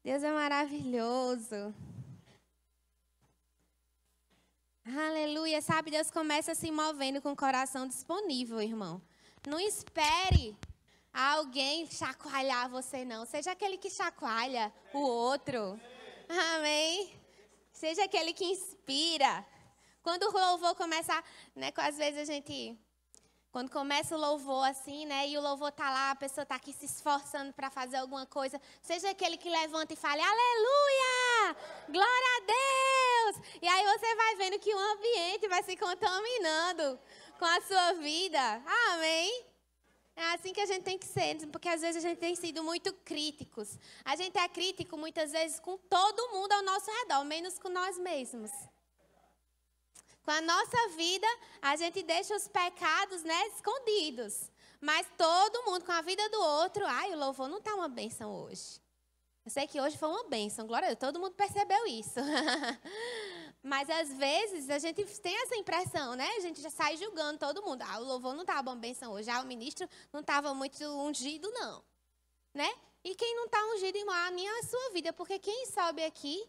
Deus é maravilhoso. Aleluia, sabe? Deus começa se movendo com o coração disponível, irmão. Não espere alguém chacoalhar você, não. Seja aquele que chacoalha o outro. Amém? Seja aquele que inspira. Quando o louvor começa, né? Às vezes a gente... Quando começa o louvor assim, né? E o louvor tá lá, a pessoa tá aqui se esforçando para fazer alguma coisa. Seja aquele que levanta e fale, aleluia! Glória a Deus! E aí você vai vendo que o ambiente vai se contaminando com a sua vida. Amém? É assim que a gente tem que ser, porque às vezes a gente tem sido muito críticos. A gente é crítico muitas vezes com todo mundo ao nosso redor, menos com nós mesmos. Com a nossa vida, a gente deixa os pecados, né, escondidos. Mas todo mundo com a vida do outro, o louvor não está uma bênção hoje. Eu sei que hoje foi uma bênção, glória a Deus, todo mundo percebeu isso. Mas às vezes a gente tem essa impressão, né? A gente já sai julgando todo mundo. O louvor não estava uma bênção hoje, o ministro não estava muito ungido, não. Né? E quem não está ungido, irmão, a minha é a sua vida, porque quem sobe aqui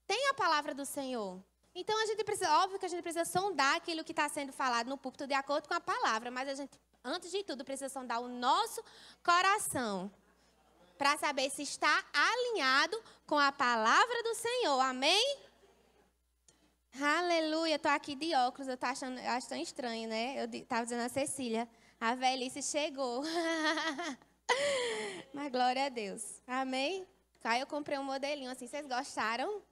tem a palavra do Senhor. Então, a gente precisa, óbvio que a gente precisa sondar aquilo que está sendo falado no púlpito de acordo com a palavra, mas a gente, antes de tudo, precisa sondar o nosso coração para saber se está alinhado com a palavra do Senhor. Amém? Aleluia. Estou aqui de óculos, eu acho tão estranho, né? Eu estava dizendo a Cecília, a velhice chegou. Mas glória a Deus. Amém? Aí eu comprei um modelinho assim, vocês gostaram?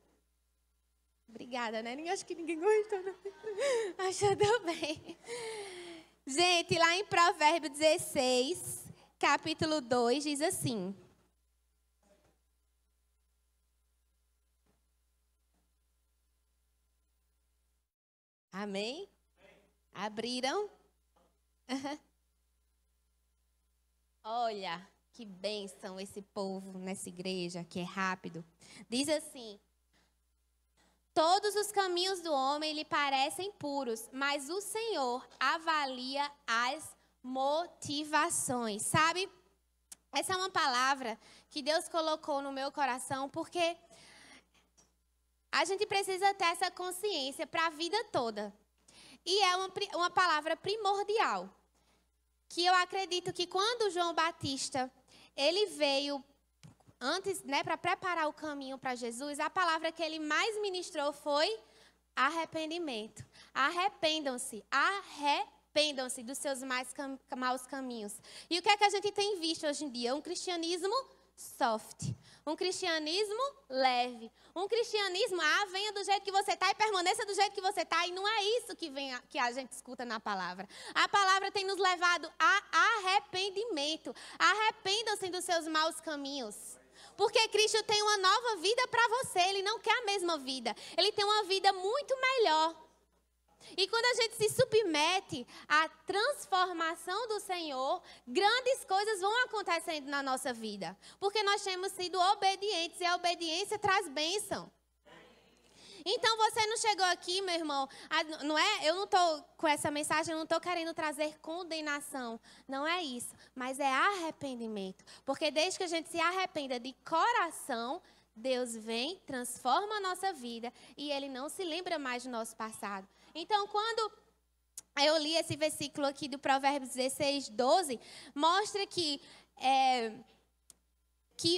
Obrigada, né? Acho que ninguém gostou, não. Achou tão bem. Gente, lá em Provérbios 16, capítulo 2, diz assim. Amém? Abriram? Olha, que bênção esse povo nessa igreja, que é rápido. Diz assim. Todos os caminhos do homem lhe parecem puros, mas o Senhor avalia as motivações. Sabe? Essa é uma palavra que Deus colocou no meu coração, porque a gente precisa ter essa consciência para a vida toda. E é uma palavra primordial, que eu acredito que quando João Batista, ele veio antes, né, para preparar o caminho para Jesus, a palavra que ele mais ministrou foi arrependimento. Arrependam-se dos seus maus caminhos. E o que é que a gente tem visto hoje em dia? Um cristianismo soft, um cristianismo leve, um cristianismo, venha do jeito que você está e permaneça do jeito que você está. E não é isso que a gente escuta na palavra. A palavra tem nos levado a arrependimento. Arrependam-se dos seus maus caminhos. Porque Cristo tem uma nova vida para você. Ele não quer a mesma vida. Ele tem uma vida muito melhor. E quando a gente se submete à transformação do Senhor, grandes coisas vão acontecendo na nossa vida. Porque nós temos sido obedientes e a obediência traz bênção. Então você não chegou aqui, meu irmão, não é? Eu não estou com essa mensagem, eu não estou querendo trazer condenação. Não é isso, mas é arrependimento. Porque desde que a gente se arrependa de coração, Deus vem, transforma a nossa vida e Ele não se lembra mais do nosso passado. Então, quando eu li esse versículo aqui do Provérbios 16, 12, mostra que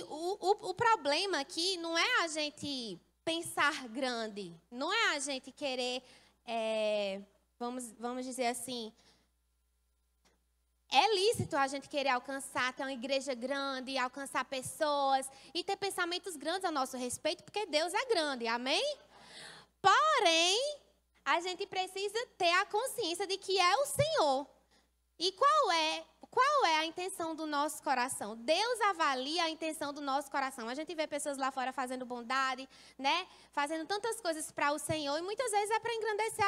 o problema aqui não é a gente pensar grande, não é a gente querer, vamos dizer assim, é lícito a gente querer alcançar, ter uma igreja grande, alcançar pessoas e ter pensamentos grandes a nosso respeito, porque Deus é grande, amém? Porém, a gente precisa ter a consciência de que é o Senhor. E qual é a intenção do nosso coração? Deus avalia a intenção do nosso coração. A gente vê pessoas lá fora fazendo bondade, né? Fazendo tantas coisas para o Senhor. E muitas vezes é para engrandecer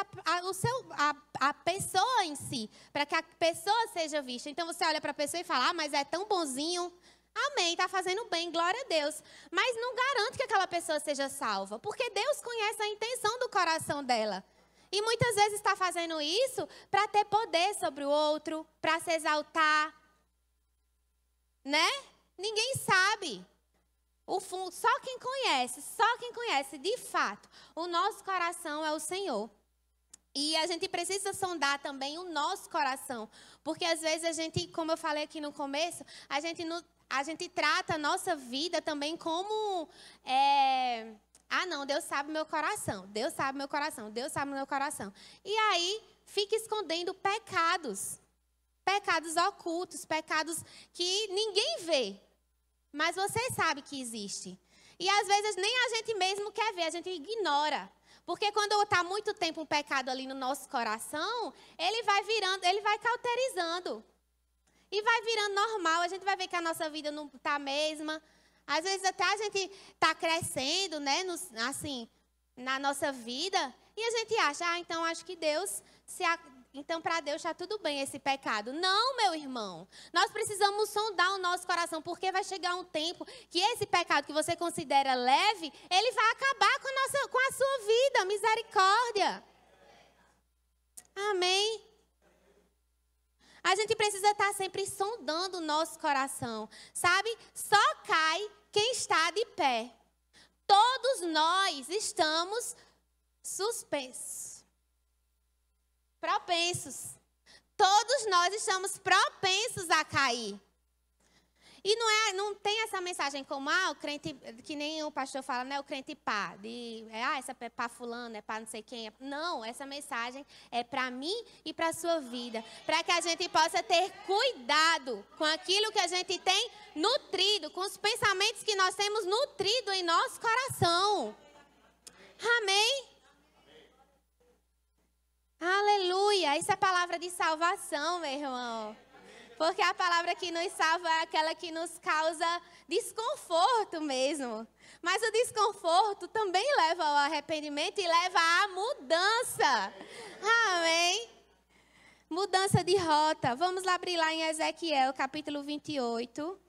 a pessoa em si. Para que a pessoa seja vista. Então você olha para a pessoa e fala, mas é tão bonzinho. Amém, está fazendo bem, glória a Deus. Mas não garante que aquela pessoa seja salva. Porque Deus conhece a intenção do coração dela. E muitas vezes está fazendo isso para ter poder sobre o outro, para se exaltar. Né? Ninguém sabe. O fundo, só quem conhece de fato o nosso coração é o Senhor. E a gente precisa sondar também o nosso coração. Porque às vezes a gente, como eu falei aqui no começo, a gente trata a nossa vida também como... não, Deus sabe meu coração. Deus sabe meu coração. Deus sabe meu coração. E aí, fica escondendo pecados. Pecados ocultos, pecados que ninguém vê. Mas você sabe que existe. E às vezes nem a gente mesmo quer ver, a gente ignora. Porque quando está muito tempo um pecado ali no nosso coração, ele vai cauterizando. E vai virando normal, a gente vai ver que a nossa vida não está a mesma. Às vezes até a gente está crescendo, né, na nossa vida. E a gente acha, então acho que então para Deus está tudo bem esse pecado. Não, meu irmão. Nós precisamos sondar o nosso coração, porque vai chegar um tempo que esse pecado que você considera leve, ele vai acabar com a sua vida. Misericórdia. Amém. A gente precisa estar sempre sondando o nosso coração. Sabe? Só cai quem está de pé. Todos nós estamos suspensos. Propensos. Todos nós estamos propensos a cair. E não tem essa mensagem como, o crente, que nem o pastor fala, né? O crente pá. Essa é pá fulano, é pá não sei quem. Não, essa mensagem é para mim e para a sua vida. Para que a gente possa ter cuidado com aquilo que a gente tem nutrido, com os pensamentos que nós temos nutrido em nosso coração. Amém? Aleluia! Isso é palavra de salvação, meu irmão. Porque a palavra que nos salva é aquela que nos causa desconforto mesmo. Mas o desconforto também leva ao arrependimento e leva à mudança. Amém? Mudança de rota. Vamos lá abrir lá em Ezequiel, capítulo 28.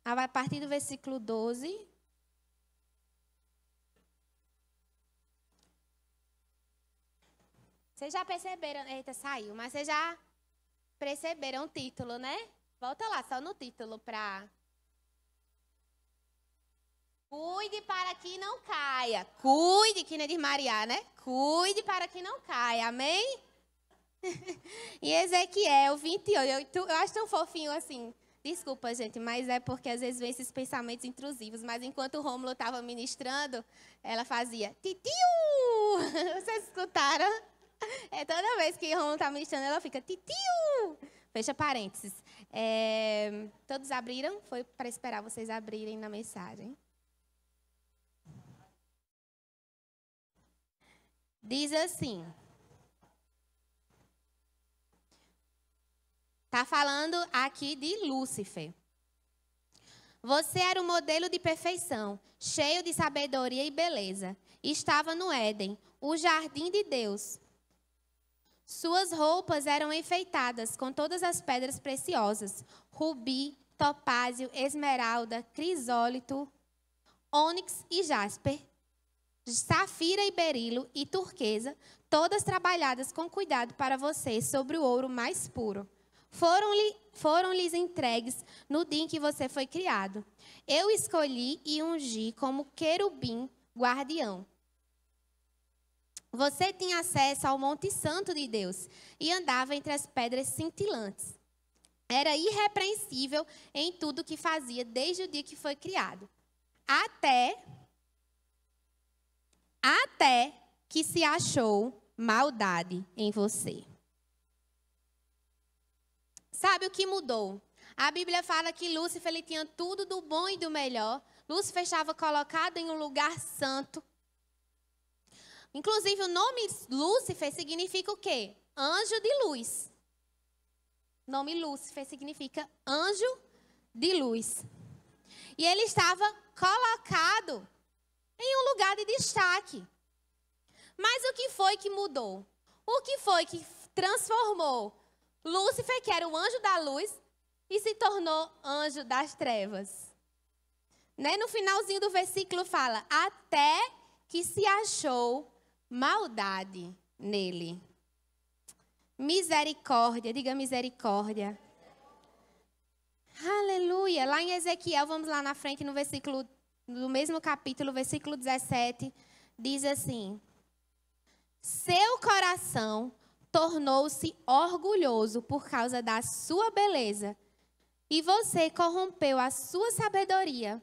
A partir do versículo 12. Vocês já perceberam? Eita, saiu. Mas vocês já perceberam o título, né? Volta lá, só no título para... Cuide para que não caia. Cuide, que nem diz Maria, né? Cuide para que não caia. Amém? E Ezequiel 28. Eu acho tão fofinho assim. Desculpa, gente, mas é porque às vezes vem esses pensamentos intrusivos. Mas enquanto o Rômulo estava ministrando, ela fazia titiu! Vocês escutaram? Toda vez que o Rômulo está ministrando, ela fica titiu! Fecha parênteses. Todos abriram? Foi para esperar vocês abrirem na mensagem. Diz assim... Está falando aqui de Lúcifer. Você era um modelo de perfeição, cheio de sabedoria e beleza. Estava no Éden, o jardim de Deus. Suas roupas eram enfeitadas com todas as pedras preciosas: rubi, topázio, esmeralda, crisólito, ônix e jasper, safira e berilo e turquesa, todas trabalhadas com cuidado para você sobre o ouro mais puro. Foram-lhes entregues no dia em que você foi criado. Eu escolhi e ungi como querubim guardião. Você tinha acesso ao Monte Santo de Deus e andava entre as pedras cintilantes. Era irrepreensível em tudo que fazia desde o dia que foi criado. Até que se achou maldade em você. Sabe o que mudou? A Bíblia fala que Lúcifer ele tinha tudo do bom e do melhor. Lúcifer estava colocado em um lugar santo. Inclusive, o nome Lúcifer significa o quê? Anjo de luz. O nome Lúcifer significa anjo de luz. E ele estava colocado em um lugar de destaque. Mas o que foi que mudou? O que foi que transformou Lúcifer, que era o anjo da luz, e se tornou anjo das trevas? Né? No finalzinho do versículo fala, até que se achou maldade nele. Misericórdia, diga misericórdia. Aleluia. Lá em Ezequiel, vamos lá na frente no versículo, no mesmo capítulo, versículo 17, diz assim: seu coração tornou-se orgulhoso por causa da sua beleza, e você corrompeu a sua sabedoria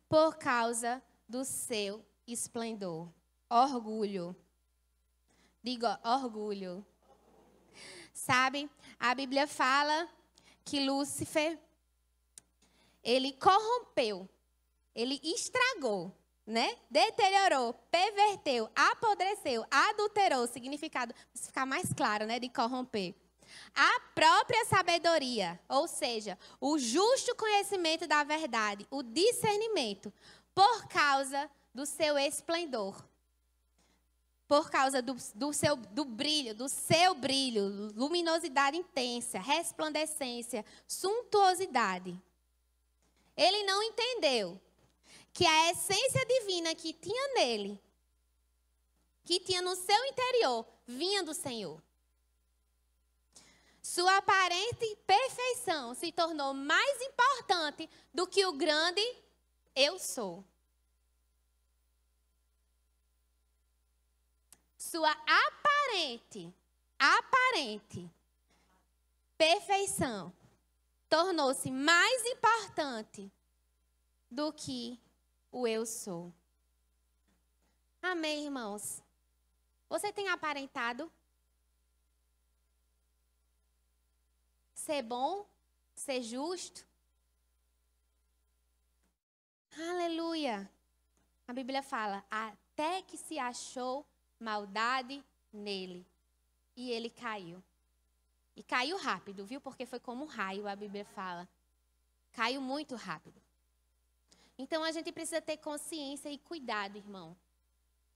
por causa do seu esplendor. Orgulho. Diga orgulho. Sabe, a Bíblia fala que Lúcifer, ele corrompeu, ele estragou, né? Deteriorou, perverteu, apodreceu, adulterou, significado, para ficar mais claro, né, de corromper. A própria sabedoria, ou seja, o justo conhecimento da verdade, o discernimento, por causa do seu esplendor. Por causa do brilho, do seu brilho, luminosidade intensa, resplandecência, suntuosidade. Ele não entendeu que a essência divina que tinha nele, que tinha no seu interior, vinha do Senhor. Sua aparente perfeição se tornou mais importante do que o grande eu sou. Sua aparente perfeição tornou-se mais importante do que o eu sou. Amém, irmãos? Você tem aparentado ser bom, ser justo? Aleluia! A Bíblia fala, até que se achou maldade nele. E ele caiu. E caiu rápido, viu? Porque foi como um raio, a Bíblia fala. Caiu muito rápido. Então a gente precisa ter consciência e cuidado, irmão.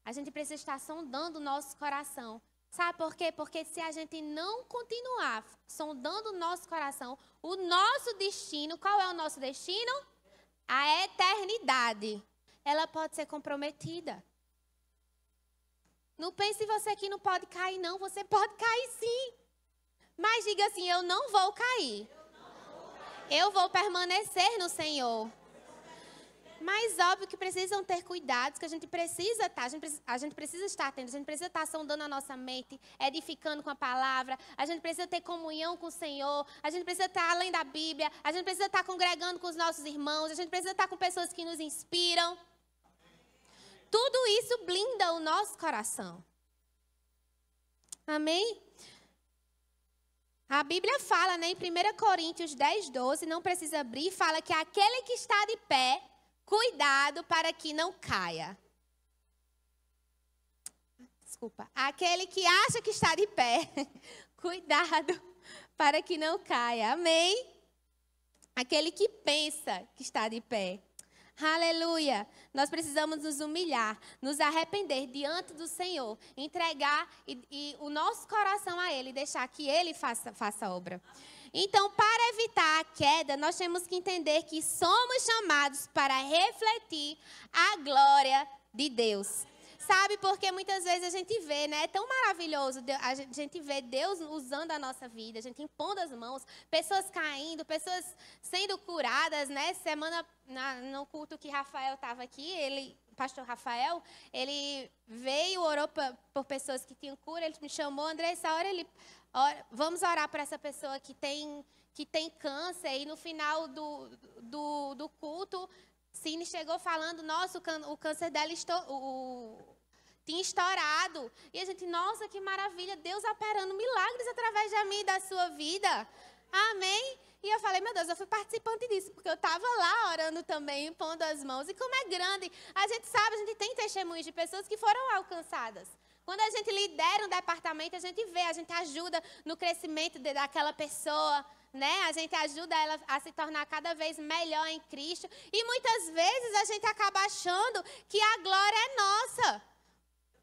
A gente precisa estar sondando o nosso coração. Sabe por quê? Porque se a gente não continuar sondando o nosso coração, o nosso destino, qual é o nosso destino? A eternidade. Ela pode ser comprometida. Não pense você que não pode cair, não. Você pode cair, sim. Mas diga assim, eu não vou cair. Eu vou permanecer no Senhor. Mas óbvio que precisam ter cuidados, que a gente precisa estar, a gente precisa estar atento, a gente precisa estar sondando a nossa mente, edificando com a palavra, a gente precisa ter comunhão com o Senhor, a gente precisa estar além da Bíblia, a gente precisa estar congregando com os nossos irmãos, a gente precisa estar com pessoas que nos inspiram. Tudo isso blinda o nosso coração. Amém? A Bíblia fala, né, em 1 Coríntios 10, 12, não precisa abrir, fala que aquele que está de pé, cuidado para que não caia. Desculpa. Aquele que acha que está de pé, cuidado para que não caia. Amém? Aquele que pensa que está de pé. Aleluia! Nós precisamos nos humilhar, nos arrepender diante do Senhor, entregar e o nosso coração a Ele, deixar que Ele faça a obra. Então, para evitar a queda, nós temos que entender que somos chamados para refletir a glória de Deus. Sabe, porque muitas vezes a gente vê, né? É tão maravilhoso, a gente vê Deus usando a nossa vida, a gente impondo as mãos, pessoas caindo, pessoas sendo curadas, né? Semana, no culto que Rafael estava aqui, o pastor Rafael, ele veio, orou por pessoas que tinham cura, ele me chamou, André, essa hora vamos orar por essa pessoa que tem câncer, e no final do culto, Cine chegou falando, nossa, o câncer dela tinha estourado. E a gente, nossa, que maravilha, Deus operando milagres através de mim e da sua vida. Amém? E eu falei, meu Deus, eu fui participante disso, porque eu estava lá orando também, impondo as mãos. E como é grande, a gente sabe, a gente tem testemunhos de pessoas que foram alcançadas. Quando a gente lidera um departamento, a gente vê, a gente ajuda no crescimento daquela pessoa, né? A gente ajuda ela a se tornar cada vez melhor em Cristo. E muitas vezes a gente acaba achando que a glória é nossa.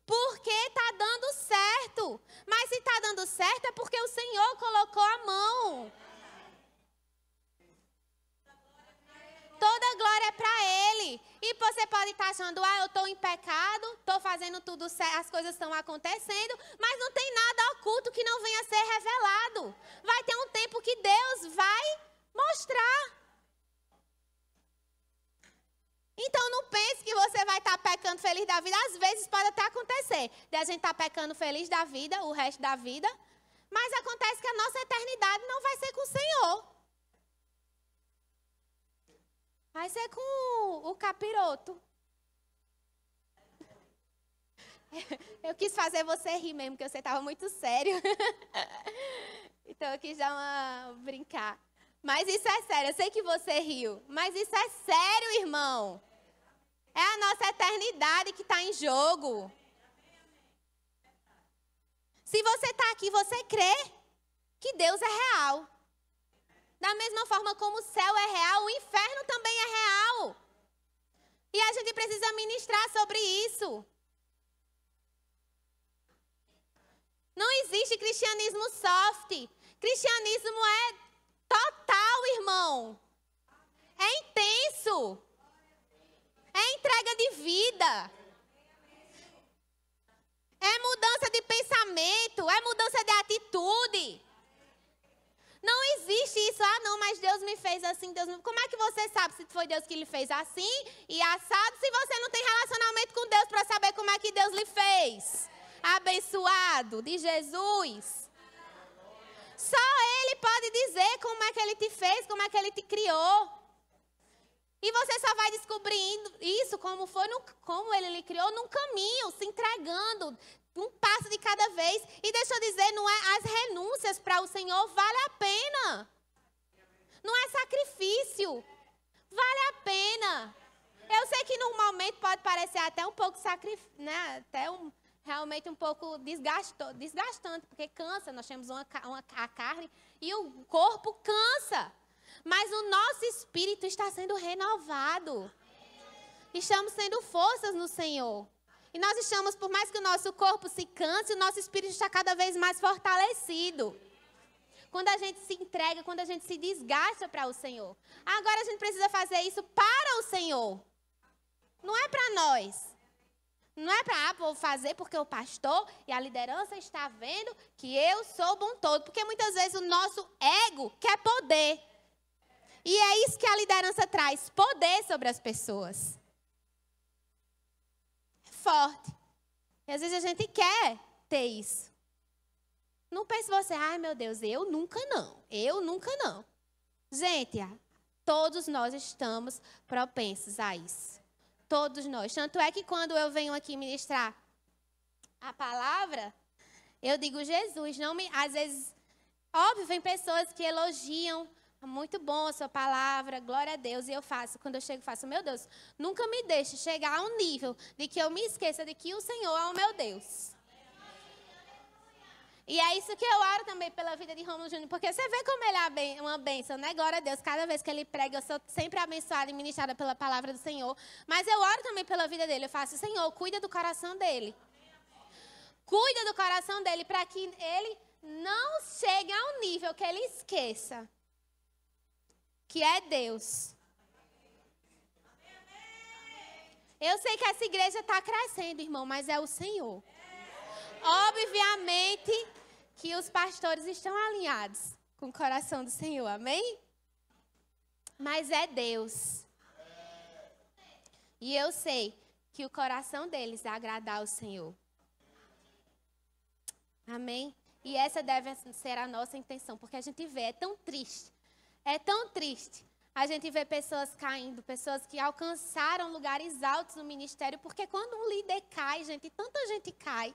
Porque está dando certo. Mas se está dando certo é porque o Senhor colocou a mão. Toda glória é para Ele. E você pode estar achando, eu estou em pecado, estou estou fazendo tudo certo, as coisas estão acontecendo, mas não tem nada oculto que não venha a ser revelado. Vai ter um tempo que Deus vai mostrar. Então não pense que você vai estar pecando feliz da vida. Às vezes pode até acontecer de a gente estar pecando feliz da vida, o resto da vida. Mas acontece que a nossa eternidade não vai ser com o Senhor. Vai ser com o capiroto. Eu quis fazer você rir mesmo, porque você estava muito sério. Então eu quis dar uma brincar. Mas isso é sério, eu sei que você riu. Mas isso é sério, irmão. É a nossa eternidade que está em jogo. Se você está aqui, você crê que Deus é real. Da mesma forma como o céu é real, o inferno também é real. E a gente precisa ministrar sobre isso. Não existe cristianismo soft. Cristianismo é total, irmão. É intenso. É entrega de vida. É mudança de pensamento. É mudança de atitude. Não existe isso. Ah, não, mas Deus me fez assim. Como é que você sabe se foi Deus que lhe fez assim e assado, se você não tem relacionamento com Deus para saber como é que Deus lhe fez? Abençoado de Jesus. Só Ele pode dizer como é que Ele te fez, como é que Ele te criou. E você só vai descobrindo isso, como Ele lhe criou, num caminho, se entregando, um passo de cada vez. E deixa eu dizer, não é as renúncias para o Senhor vale a pena. Não é sacrifício. Vale a pena. Eu sei que num momento pode parecer até um pouco né? Realmente um pouco desgastante, porque cansa. Nós temos a carne e o corpo cansa. Mas o nosso espírito está sendo renovado. Estamos tendo forças no Senhor. E nós estamos, por mais que o nosso corpo se canse, o nosso espírito está cada vez mais fortalecido. Quando a gente se entrega, quando a gente se desgasta para o Senhor. Agora a gente precisa fazer isso para o Senhor. Não é para nós. Não é para, vou fazer porque o pastor e a liderança está vendo que eu sou bom todo. Porque muitas vezes o nosso ego quer poder. E é isso que a liderança traz, poder sobre as pessoas. É forte. E às vezes a gente quer ter isso. Não pense você, ai meu Deus, eu nunca não. Gente, todos nós estamos propensos a isso. Todos nós. Tanto é que quando eu venho aqui ministrar a palavra, eu digo Jesus, às vezes, óbvio, vem pessoas que elogiam, muito bom a sua palavra, glória a Deus. E eu quando eu chego, faço, meu Deus, nunca me deixe chegar a um nível de que eu me esqueça de que o Senhor é o meu Deus. E é isso que eu oro também pela vida de Rômulo Júnior, porque você vê como ele é uma bênção, né? Glória a Deus, cada vez que ele prega, eu sou sempre abençoada e ministrada pela palavra do Senhor. Mas eu oro também pela vida dele, eu faço, Senhor, cuida do coração dele. Cuida do coração dele para que ele não chegue a um nível que ele esqueça que é Deus. Eu sei que essa igreja está crescendo, irmão, mas é o Senhor. Obviamente que os pastores estão alinhados com o coração do Senhor, amém? Mas é Deus. E eu sei que o coração deles é agradar ao Senhor. Amém? E essa deve ser a nossa intenção, porque a gente vê, é tão triste a gente vê pessoas caindo, pessoas que alcançaram lugares altos no ministério, porque quando um líder cai, gente, tanta gente cai.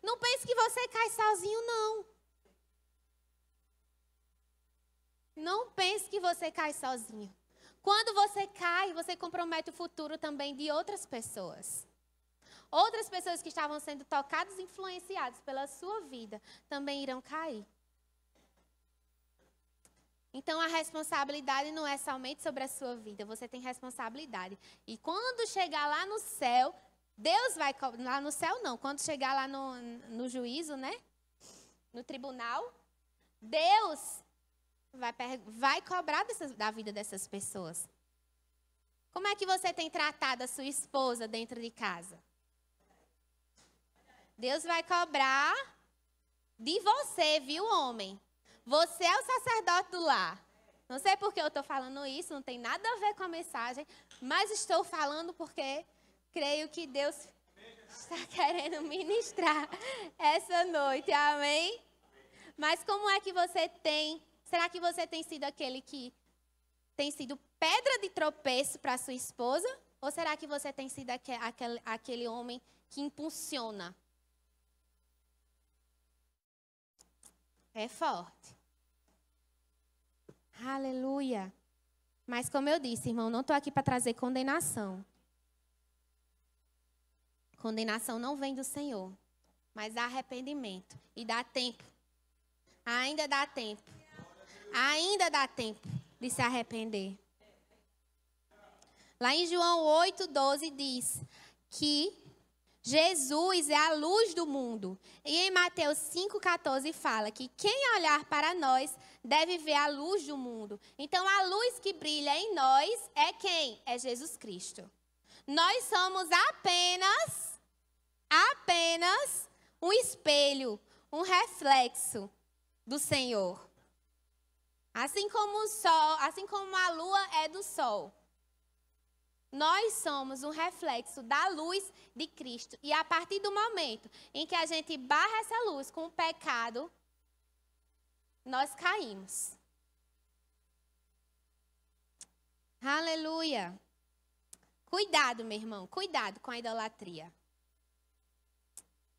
Não pense que você cai sozinho, não. Não pense que você cai sozinho. Quando você cai, você compromete o futuro também de outras pessoas. Outras pessoas que estavam sendo tocadas e influenciadas pela sua vida também irão cair. Então, a responsabilidade não é somente sobre a sua vida. Você tem responsabilidade. E quando chegar lá no céu, Deus vai... Lá no céu, não. Quando chegar lá no juízo, né? No tribunal, Deus vai cobrar da vida dessas pessoas. Como é que você tem tratado a sua esposa dentro de casa? Deus vai cobrar de você, viu, homem? Você é o sacerdote do lar. Não sei por que eu estou falando isso, não tem nada a ver com a mensagem, mas estou falando porque creio que Deus está querendo ministrar essa noite, amém? Mas como é que você tem, será que você tem sido aquele que tem sido pedra de tropeço para sua esposa? Ou será que você tem sido aquele homem que impulsiona? É forte. Aleluia. Mas como eu disse, irmão, não estou aqui para trazer condenação. Condenação não vem do Senhor, mas arrependimento. E dá tempo. Ainda dá tempo. Ainda dá tempo de se arrepender. Lá em João 8,12 diz que Jesus é a luz do mundo. E em Mateus 5,14 fala que quem olhar para nós deve ver a luz do mundo. Então a luz que brilha em nós é quem? É Jesus Cristo. Nós somos apenas um espelho, um reflexo do Senhor. Assim como o sol, assim como a lua é do sol. Nós somos um reflexo da luz de Cristo. E a partir do momento em que a gente barra essa luz com o pecado, nós caímos. Aleluia. Cuidado, meu irmão. Cuidado com a idolatria.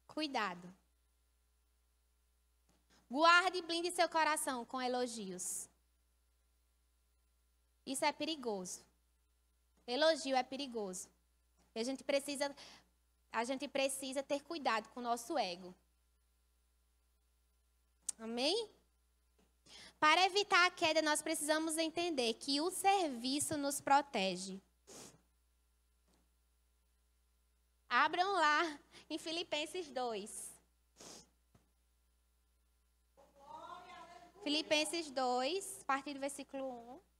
Cuidado. Guarde e blinde seu coração com elogios. Isso é perigoso. Elogio é perigoso. E a gente precisa ter cuidado com o nosso ego. Amém? Para evitar a queda, nós precisamos entender que o serviço nos protege. Abram lá em Filipenses 2. Filipenses 2, a partir do versículo 1.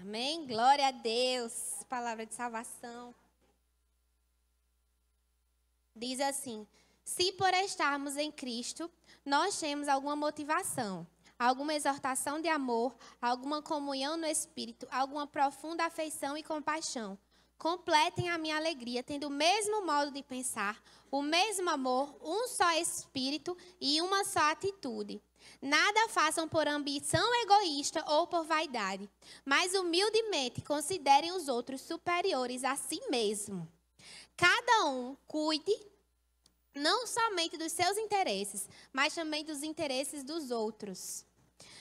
Amém? Glória a Deus. Palavra de salvação. Diz assim: se por estarmos em Cristo, nós temos alguma motivação, alguma exortação de amor, alguma comunhão no Espírito, alguma profunda afeição e compaixão, completem a minha alegria, tendo o mesmo modo de pensar, o mesmo amor, um só Espírito e uma só atitude. Nada façam por ambição egoísta ou por vaidade, mas humildemente considerem os outros superiores a si mesmo. Cada um cuide não somente dos seus interesses, mas também dos interesses dos outros.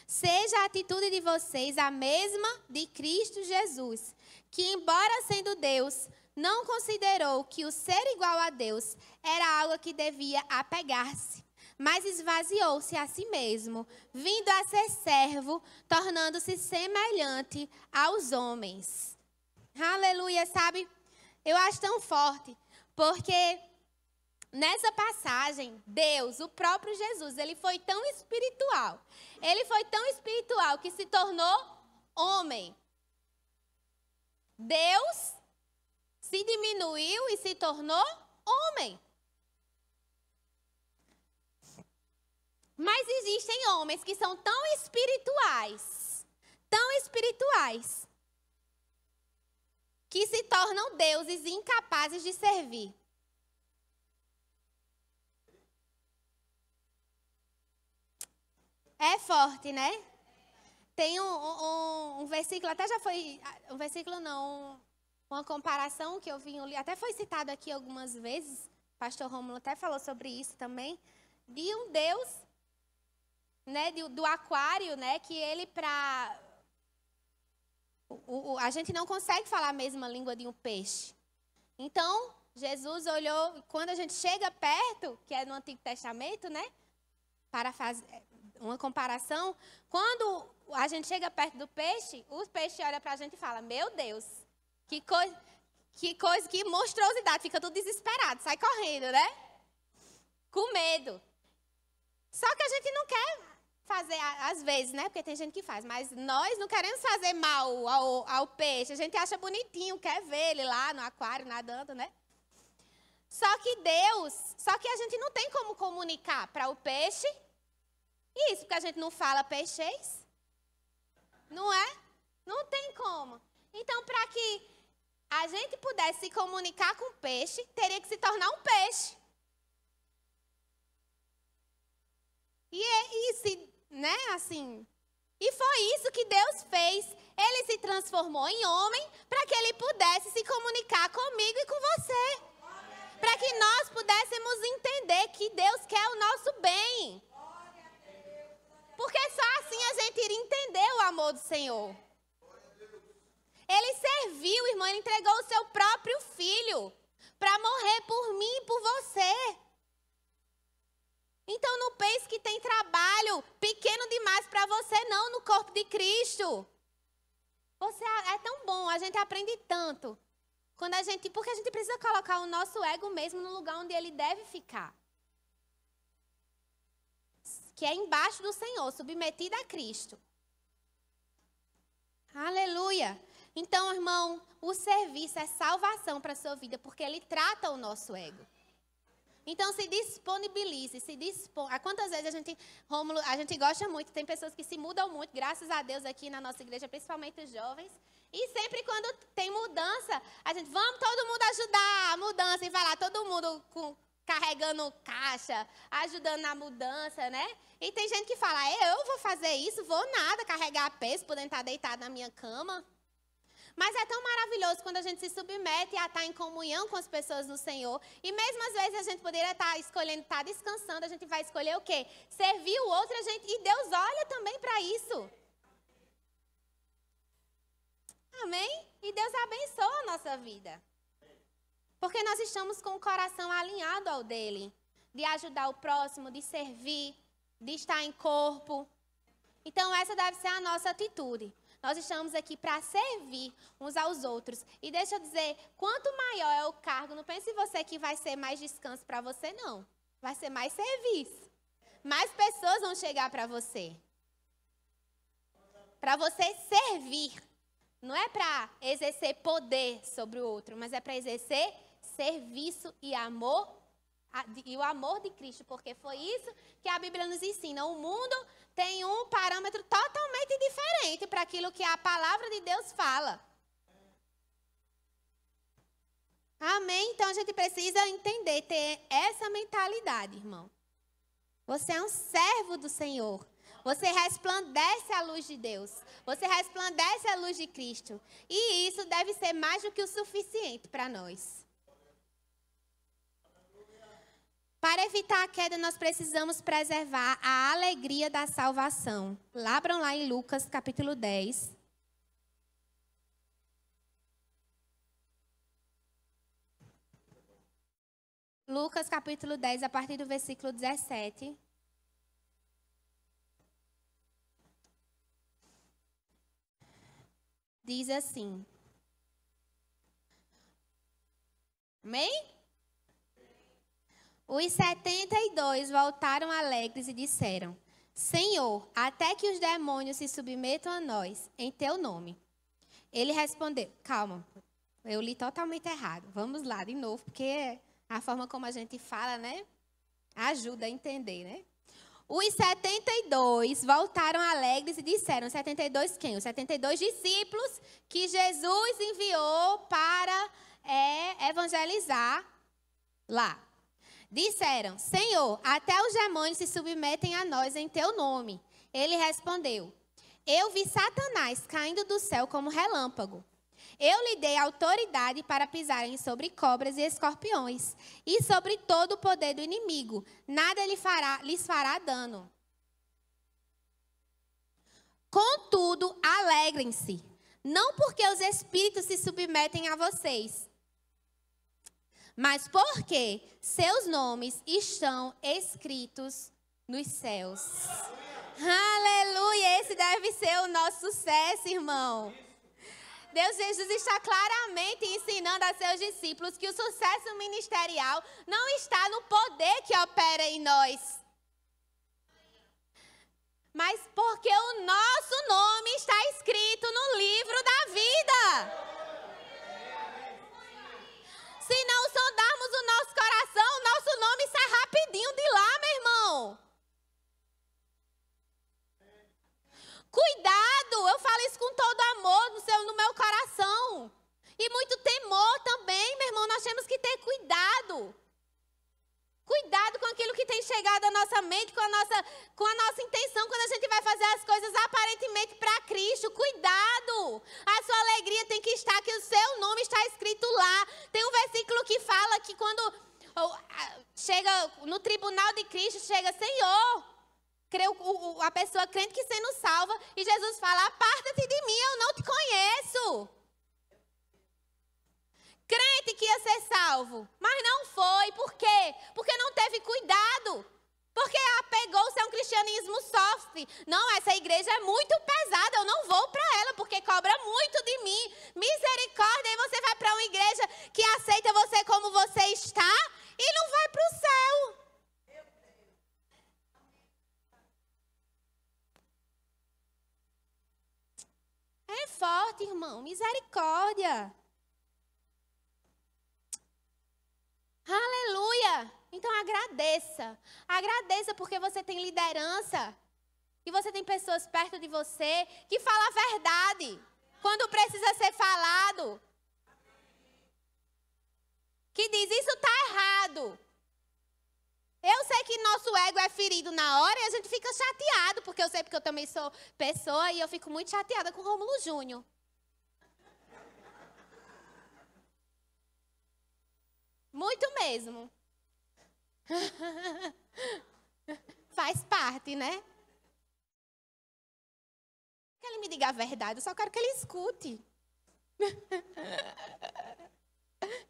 Seja a atitude de vocês a mesma de Cristo Jesus, que, embora sendo Deus, não considerou que o ser igual a Deus era algo que devia apegar-se, mas esvaziou-se a si mesmo, vindo a ser servo, tornando-se semelhante aos homens. Aleluia, sabe? Eu acho tão forte, porque nessa passagem, Deus, o próprio Jesus, ele foi tão espiritual. Ele foi tão espiritual que se tornou homem. Deus se diminuiu e se tornou homem. Mas existem homens que são tão espirituais, que se tornam deuses incapazes de servir. É forte, né? Tem um versículo, até já foi, um versículo não, uma comparação que eu vi, até foi citado aqui algumas vezes, o pastor Rômulo até falou sobre isso também, de um Deus, né, do aquário, né, que ele a gente não consegue falar a mesma língua de um peixe. Então, Jesus olhou, quando a gente chega perto, que é no Antigo Testamento, né, para fazer uma comparação, quando a gente chega perto do peixe, o peixe olha para a gente e fala: meu Deus, que coisa, que monstruosidade, fica tudo desesperado, sai correndo, né? Com medo. gente não quer fazer, às vezes, né? Porque tem gente que faz, mas nós não queremos fazer mal ao peixe. A gente acha bonitinho, quer ver ele lá no aquário nadando, né? Só que a gente não tem como comunicar para o peixe isso, porque a gente não fala peixeis. Não é? Não tem como. Então, para que a gente pudesse se comunicar com o peixe, teria que se tornar um peixe. Né, assim. E foi isso que Deus fez. Ele se transformou em homem para que ele pudesse se comunicar comigo e com você. Para que nós pudéssemos entender que Deus quer o nosso bem. Porque só assim a gente iria entender o amor do Senhor. Ele serviu, irmão, ele entregou o seu próprio filho para morrer por mim e por você. Então não pense que tem trabalho pequeno demais para você não no corpo de Cristo. Você é tão bom, a gente aprende tanto. Porque a gente precisa colocar o nosso ego mesmo no lugar onde ele deve ficar. Que é embaixo do Senhor, submetido a Cristo. Aleluia. Então, irmão, o serviço é salvação para a sua vida, porque ele trata o nosso ego. Então, se disponibilize, Quantas vezes Rômulo, a gente gosta muito, tem pessoas que se mudam muito, graças a Deus aqui na nossa igreja, principalmente os jovens. E sempre quando tem mudança, a gente, vamos todo mundo ajudar a mudança. E vai lá, todo mundo carregando caixa, ajudando na mudança, né? E tem gente que fala, eu vou fazer isso, vou nada, carregar peso, podendo estar deitado na minha cama. Mas é tão maravilhoso quando a gente se submete a estar em comunhão com as pessoas no Senhor. E mesmo às vezes a gente poderia estar escolhendo, estar descansando, a gente vai escolher o quê? Servir o outro, e Deus olha também para isso. Amém? E Deus abençoa a nossa vida. Porque nós estamos com o coração alinhado ao dele. De ajudar o próximo, de servir, de estar em corpo. Então essa deve ser a nossa atitude. Nós estamos aqui para servir uns aos outros. E deixa eu dizer, quanto maior é o cargo, não pense você que vai ser mais descanso para você, não. Vai ser mais serviço. Mais pessoas vão chegar para você. Para você servir. Não é para exercer poder sobre o outro, mas é para exercer serviço e amor, e o amor de Cristo, porque foi isso que a Bíblia nos ensina. O mundo tem um parâmetro totalmente diferente para aquilo que a palavra de Deus fala. Amém? Então a gente precisa entender, ter essa mentalidade, irmão. Você é um servo do Senhor. Você resplandece a luz de Deus. Você resplandece a luz de Cristo. E isso deve ser mais do que o suficiente para nós. Para evitar a queda, nós precisamos preservar a alegria da salvação. Abram lá em Lucas, capítulo 10. Lucas, capítulo 10, a partir do versículo 17. Diz assim. Amém? Os 72 voltaram alegres e disseram, Senhor, até que os demônios se submetam a nós, em teu nome. Ele respondeu, calma, eu li totalmente errado. Vamos lá de novo, porque a forma como a gente fala, né, ajuda a entender, né? Os 72 voltaram alegres e disseram, 72 quem? Os 72 discípulos que Jesus enviou para evangelizar lá. Disseram, Senhor, até os demônios se submetem a nós em teu nome. Ele respondeu, eu vi Satanás caindo do céu como relâmpago. Eu lhe dei autoridade para pisarem sobre cobras e escorpiões e sobre todo o poder do inimigo. Nada lhes fará dano. Contudo, alegrem-se, não porque os espíritos se submetem a vocês, mas porque seus nomes estão escritos nos céus. Aleluia! Esse deve ser o nosso sucesso, irmão. Jesus está claramente ensinando a seus discípulos que o sucesso ministerial não está no poder que opera em nós. mas porque o nosso nome está escrito no livro da vida. Se não sondarmos o nosso coração, o nosso nome sai rapidinho de lá, meu irmão. Cuidado, eu falo isso com todo amor no meu coração. E muito temor também, meu irmão, nós temos que ter cuidado. Cuidado com aquilo que tem chegado à nossa mente, com a nossa intenção, quando a gente vai fazer as coisas aparentemente para Cristo. Cuidado! A sua alegria tem que estar, que o seu nome está escrito lá. Tem um versículo que fala que quando chega no tribunal de Cristo, chega, Senhor, a pessoa crente que sendo salva, e Jesus fala, aparta-te de mim, eu não te conheço. Crente que ia ser salvo, mas não foi. Por quê? Porque não teve cuidado. Porque apegou-se a um cristianismo soft. Não, essa igreja é muito pesada, eu não vou para ela, porque cobra muito de mim. Misericórdia, e você vai para uma igreja que aceita você como você está e não vai para o céu. É forte, irmão, misericórdia. Aleluia! Então agradeça. Agradeça porque você tem liderança. E você tem pessoas perto de você que falam a verdade. Quando precisa ser falado. Que diz, isso está errado. Eu sei que nosso ego é ferido na hora e a gente fica chateado. Porque eu sei porque eu também sou pessoa e eu fico muito chateada com o Rômulo Júnior. Muito mesmo. Faz parte, né? Que ele me diga a verdade, eu só quero que ele escute.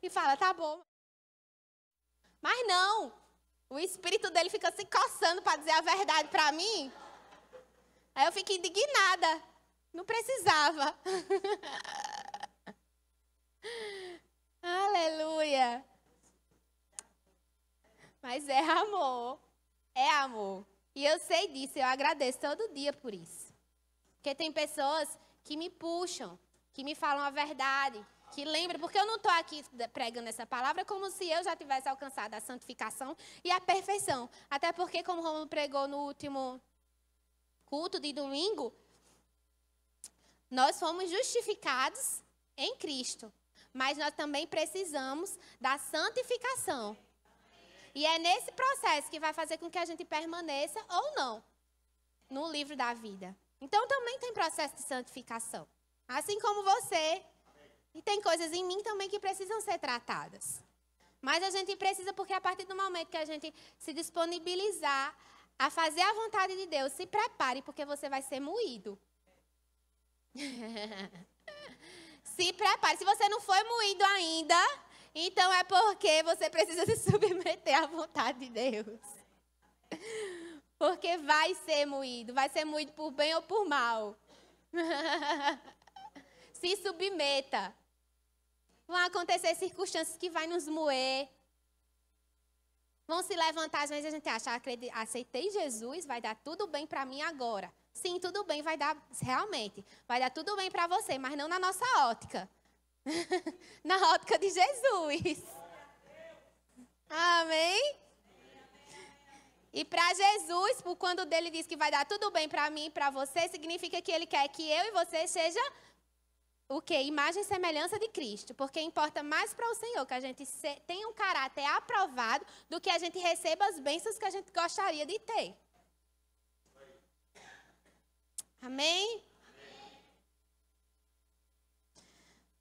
E fala, tá bom. Mas não, o espírito dele fica se coçando para dizer a verdade para mim. Aí eu fico indignada. Não precisava. Aleluia. Mas é amor. É amor. E eu sei disso, eu agradeço todo dia por isso. Porque tem pessoas que me puxam, que me falam a verdade, que lembram, porque eu não estou aqui pregando essa palavra como se eu já tivesse alcançado a santificação e a perfeição. Até porque, como o Romulo pregou no último culto de domingo, nós fomos justificados em Cristo. Mas nós também precisamos da santificação. E é nesse processo que vai fazer com que a gente permaneça ou não no livro da vida. Então também tem processo de santificação. Assim como você. E tem coisas em mim também que precisam ser tratadas. Mas a gente precisa, porque a partir do momento que a gente se disponibilizar a fazer a vontade de Deus, se prepare, porque você vai ser moído. Se prepare. Se você não foi moído ainda, então é porque você precisa se submeter à vontade de Deus. Porque vai ser moído por bem ou por mal. Se submeta. Vão acontecer circunstâncias que vai nos moer. Vão se levantar, às vezes a gente acha, aceitei Jesus, vai dar tudo bem para mim agora. Sim, tudo bem, vai dar, realmente, vai dar tudo bem para você, mas não na nossa ótica. Na ótica de Jesus. Amém? E para Jesus, quando dele diz que vai dar tudo bem para mim e para você, significa que ele quer que eu e você seja o quê? Imagem e semelhança de Cristo. Porque importa mais para o Senhor que a gente tenha um caráter aprovado do que a gente receba as bênçãos que a gente gostaria de ter. Amém?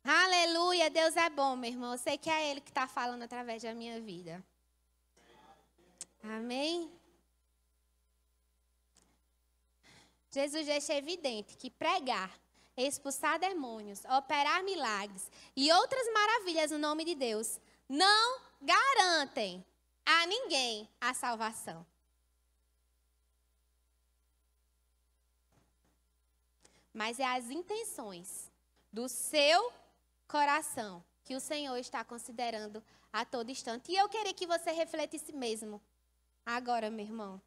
Aleluia, Deus é bom, meu irmão. Eu sei que é Ele que está falando através da minha vida. Amém? Jesus deixa evidente que pregar, expulsar demônios, operar milagres e outras maravilhas no nome de Deus não garantem a ninguém a salvação. Mas é as intenções do seu coração que o Senhor está considerando a todo instante. E eu queria que você refletisse mesmo agora, meu irmão.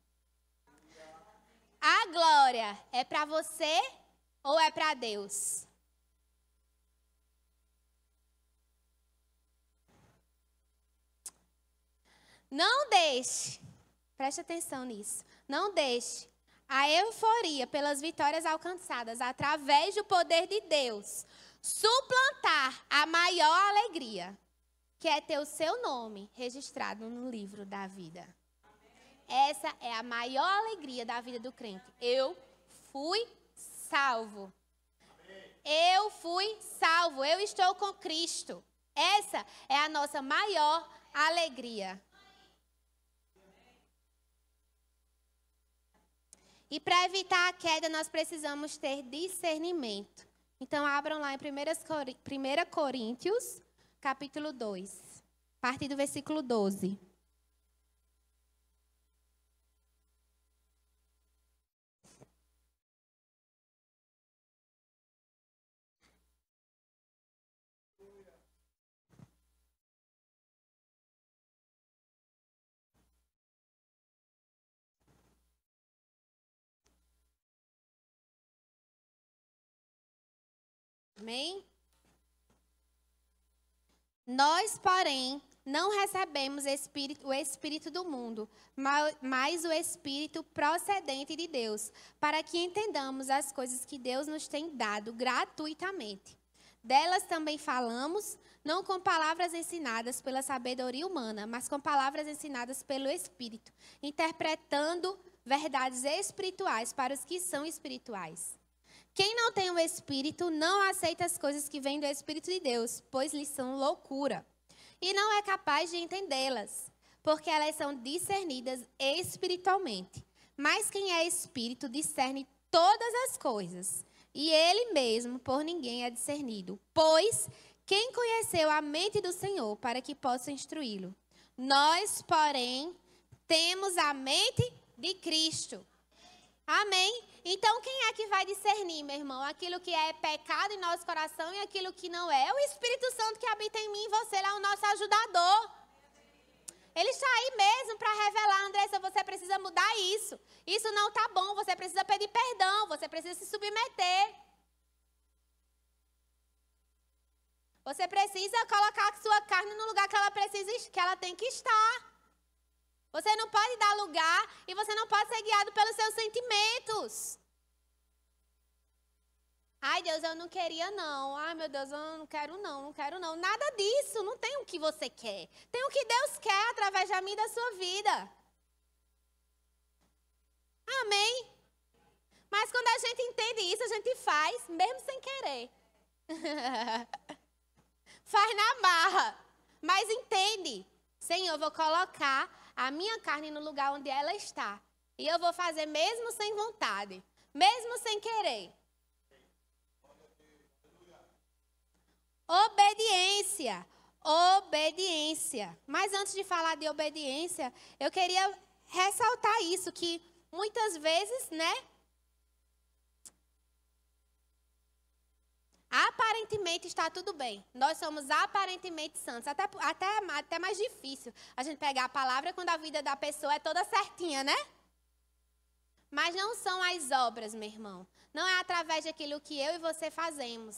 glória é para você ou é para Deus? Não deixe, preste atenção nisso, não deixe a euforia pelas vitórias alcançadas através do poder de Deus suplantar a maior alegria, que é ter o seu nome registrado no livro da vida. Essa é a maior alegria da vida do crente. Eu fui salvo. Eu fui salvo. Eu estou com Cristo. Essa é a nossa maior alegria. E para evitar a queda, nós precisamos ter discernimento. Então, abram lá em 1 Coríntios, capítulo 2, a partir do versículo 12. Amém? Nós, porém, não recebemos o Espírito do mundo, mas o Espírito procedente de Deus, para que entendamos as coisas que Deus nos tem dado gratuitamente. Delas também falamos, não com palavras ensinadas pela sabedoria humana, mas com palavras ensinadas pelo Espírito, interpretando verdades espirituais para os que são espirituais. Quem não tem o Espírito não aceita as coisas que vêm do Espírito de Deus, pois lhes são loucura. E não é capaz de entendê-las, porque elas são discernidas espiritualmente. Mas quem é Espírito discerne todas as coisas, e ele mesmo por ninguém é discernido. Pois quem conheceu a mente do Senhor para que possa instruí-lo? Nós, porém, temos a mente de Cristo. Amém? Então, quem é que vai discernir, meu irmão? Aquilo que é pecado em nosso coração e aquilo que não é. É o Espírito Santo que habita em mim e você, ele é o nosso ajudador. Ele está aí mesmo para revelar, Andressa, você precisa mudar isso. Isso não está bom, você precisa pedir perdão, você precisa se submeter. Você precisa colocar a sua carne no lugar que ela tem que estar. Você não pode dar lugar e você não pode ser guiado pelos seus sentimentos. Ai, Deus, eu não queria não. Ai, meu Deus, eu não quero não. Nada disso, não tem o que você quer. Tem o que Deus quer através de mim e da sua vida. Amém? Mas quando a gente entende isso, a gente faz, mesmo sem querer. Faz na marra. Mas entende. Senhor, eu vou colocar a minha carne no lugar onde ela está. E eu vou fazer mesmo sem vontade. Mesmo sem querer. Obediência. Obediência. Mas antes de falar de obediência, eu queria ressaltar isso, que muitas vezes, né? Aparentemente está tudo bem. Nós somos aparentemente santos. Até mais difícil a gente pegar a palavra quando a vida da pessoa é toda certinha, né? Mas não são as obras, meu irmão. Não é através daquilo que eu e você fazemos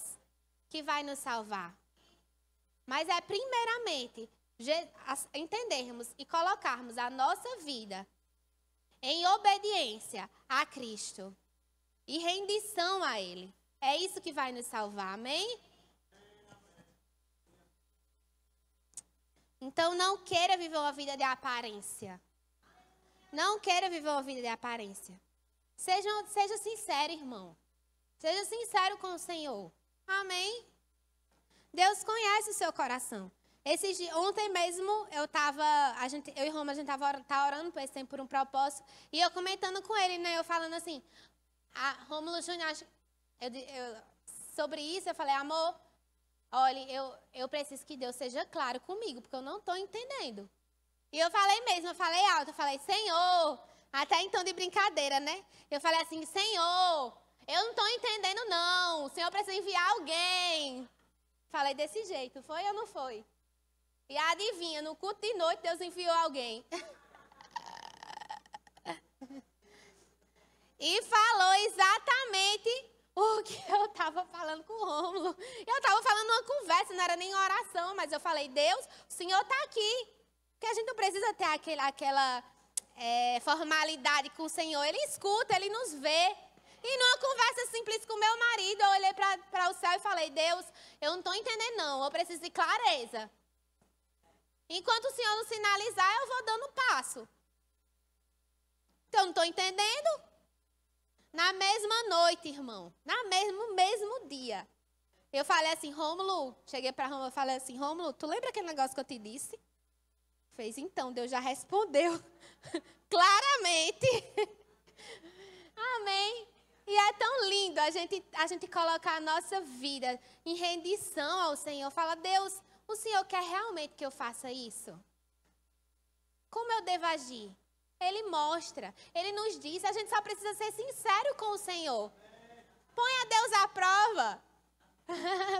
que vai nos salvar. Mas é primeiramente entendermos e colocarmos a nossa vida em obediência a Cristo e rendição a Ele. É isso que vai nos salvar, amém? Então não queira viver uma vida de aparência. Não queira viver uma vida de aparência. Seja sincero, irmão. Seja sincero com o Senhor. Amém? Deus conhece o seu coração. Ontem mesmo eu e Roma, a gente tá orando por esse tempo, por um propósito. E eu comentando com ele, né? Eu falando assim, Rômulo Júnior, sobre isso, eu falei, amor, olha, eu preciso que Deus seja claro comigo, porque eu não estou entendendo. E eu falei mesmo, eu falei alto, eu falei, Senhor, até em tom de brincadeira, né? Eu falei assim, Senhor, eu não estou entendendo não, o Senhor precisa enviar alguém. Falei desse jeito, foi ou não foi? E adivinha, no culto de noite, Deus enviou alguém. E falou exatamente o que eu estava falando com o Rômulo. Eu estava falando uma conversa, não era nem oração, mas eu falei, Deus, o Senhor está aqui. Porque a gente não precisa ter aquela formalidade com o Senhor. Ele escuta, Ele nos vê. E numa conversa simples com meu marido, eu olhei para o céu e falei, Deus, eu não estou entendendo não, eu preciso de clareza. Enquanto o Senhor não sinalizar, eu vou dando passo. Então, eu não estou entendendo. Na mesma noite, irmão, no mesmo dia, eu falei assim, Rômulo, cheguei para Rômulo e falei assim, Rômulo, tu lembra aquele negócio que eu te disse? Fez então, Deus já respondeu claramente. Amém. E é tão lindo a gente colocar a nossa vida em rendição ao Senhor. Fala, Deus, o Senhor quer realmente que eu faça isso? Como eu devo agir? Ele mostra, Ele nos diz, a gente só precisa ser sincero com o Senhor. Ponha Deus à prova.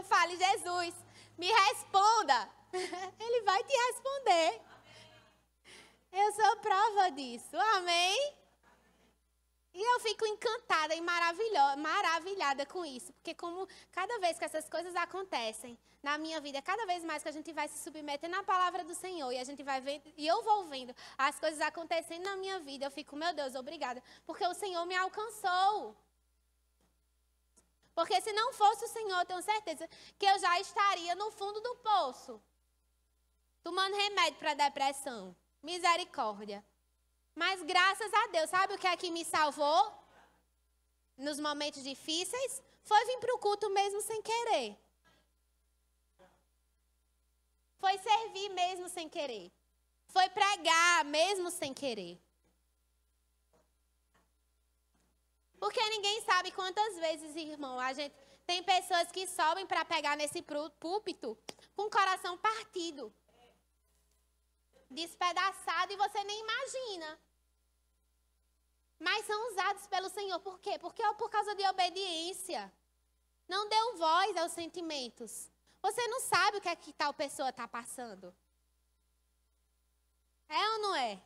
Fale, Jesus, me responda. Ele vai te responder. Eu sou prova disso, amém? E eu fico encantada e maravilhada com isso. Porque como cada vez que essas coisas acontecem na minha vida, cada vez mais que a gente vai se submetendo à palavra do Senhor e a gente vai vendo, e eu vou vendo as coisas acontecendo na minha vida, eu fico, meu Deus, obrigada. Porque o Senhor me alcançou. Porque se não fosse o Senhor, eu tenho certeza que eu já estaria no fundo do poço. Tomando remédio para depressão. Misericórdia. Mas graças a Deus, sabe o que é que me salvou? Nos momentos difíceis? Foi vir para o culto mesmo sem querer. Foi servir mesmo sem querer. Foi pregar mesmo sem querer. Porque ninguém sabe quantas vezes, irmão, tem pessoas que sobem para pegar nesse púlpito com o coração partido. Despedaçado e você nem imagina. Mas são usados pelo Senhor. Por quê? Porque é por causa de obediência. Não deu voz aos sentimentos. Você não sabe o que é que tal pessoa está passando. É ou não é?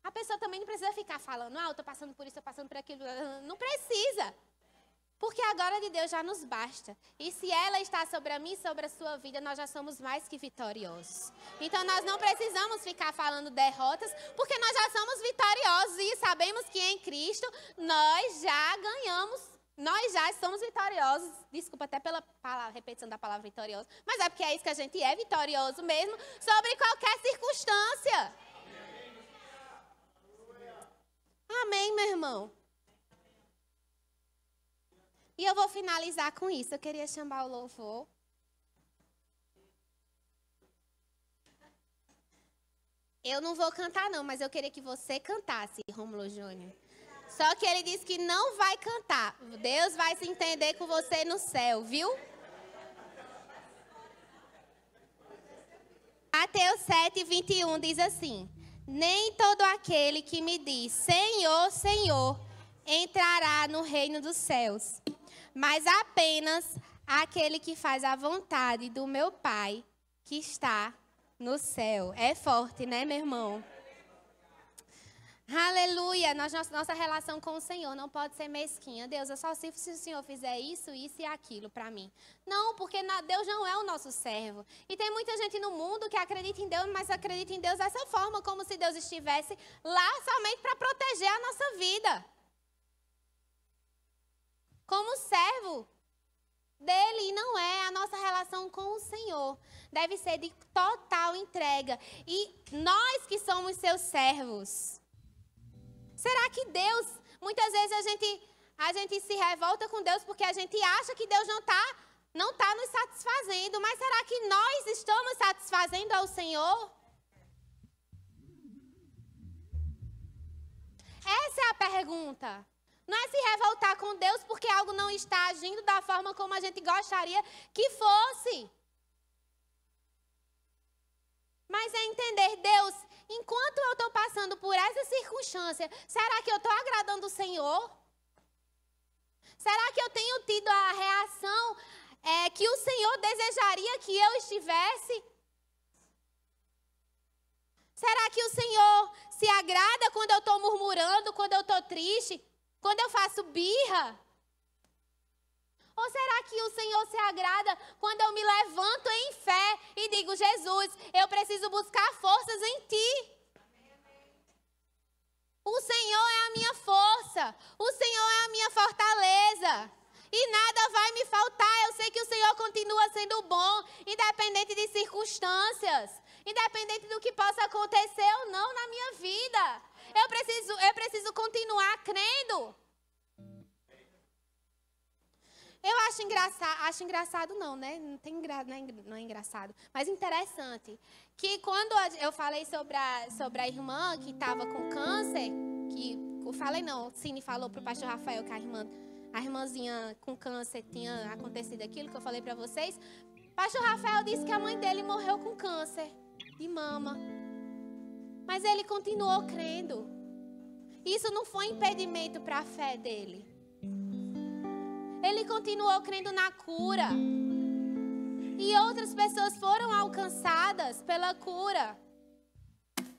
A pessoa também não precisa ficar falando, eu estou passando por isso, estou passando por aquilo. Não precisa. Porque a glória de Deus já nos basta. E se ela está sobre a mim e sobre a sua vida, nós já somos mais que vitoriosos. Então nós não precisamos ficar falando derrotas, porque nós já somos vitoriosos e sabemos que em Cristo nós já ganhamos. Nós já somos vitoriosos. Desculpa até pela repetição da palavra vitorioso, mas é porque é isso que a gente é, vitorioso mesmo, sobre qualquer circunstância. Amém, meu irmão? E eu vou finalizar com isso. Eu queria chamar o louvor. Eu não vou cantar não, mas eu queria que você cantasse, Rômulo Júnior. Só que ele disse que não vai cantar. Deus vai se entender com você no céu, viu? Mateus 7:21 diz assim: nem todo aquele que me diz Senhor, Senhor, entrará no reino dos céus, mas apenas aquele que faz a vontade do meu Pai que está no céu. É forte, né, meu irmão? Aleluia. Nossa relação com o Senhor não pode ser mesquinha. Deus, eu só sirvo se o Senhor fizer isso, isso e aquilo para mim. Não, porque Deus não é o nosso servo. E tem muita gente no mundo que acredita em Deus, mas acredita em Deus dessa forma, como se Deus estivesse lá somente para proteger a nossa vida. Como servo dele, e não é. A nossa relação com o Senhor deve ser de total entrega. E nós que somos seus servos, será que Deus, muitas vezes a gente se revolta com Deus porque a gente acha que Deus não tá nos satisfazendo, mas será que nós estamos satisfazendo ao Senhor? Essa é a pergunta. Não é se revoltar com Deus porque algo não está agindo da forma como a gente gostaria que fosse. Mas é entender, Deus, enquanto eu estou passando por essa circunstância, será que eu estou agradando o Senhor? Será que eu tenho tido a reação que o Senhor desejaria que eu estivesse? Será que o Senhor se agrada quando eu estou murmurando, quando eu estou triste, quando eu faço birra? Ou será que o Senhor se agrada quando eu me levanto em fé e digo, Jesus, eu preciso buscar forças em Ti? O Senhor é a minha força, o Senhor é a minha fortaleza. E nada vai me faltar, eu sei que o Senhor continua sendo bom, independente de circunstâncias, independente do que possa acontecer ou não na minha vida. Eu preciso continuar crendo. Eu acho engraçado não, né? Não é engraçado, mas interessante. Que quando eu falei sobre a irmã que estava com câncer, Cine falou para o pastor Rafael que a irmãzinha com câncer tinha acontecido aquilo que eu falei para vocês. O pastor Rafael disse que a mãe dele morreu com câncer de mama. Mas ele continuou crendo. Isso não foi impedimento para a fé dele. Ele continuou crendo na cura. E outras pessoas foram alcançadas pela cura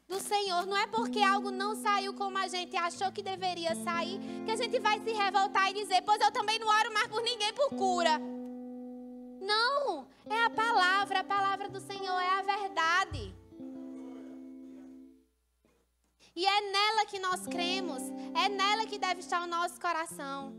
do Senhor. Não é porque algo não saiu como a gente achou que deveria sair, que a gente vai se revoltar e dizer, pois eu também não oro mais por ninguém por cura. Não, é a palavra do Senhor é a verdade. E é nela que nós cremos, é nela que deve estar o nosso coração.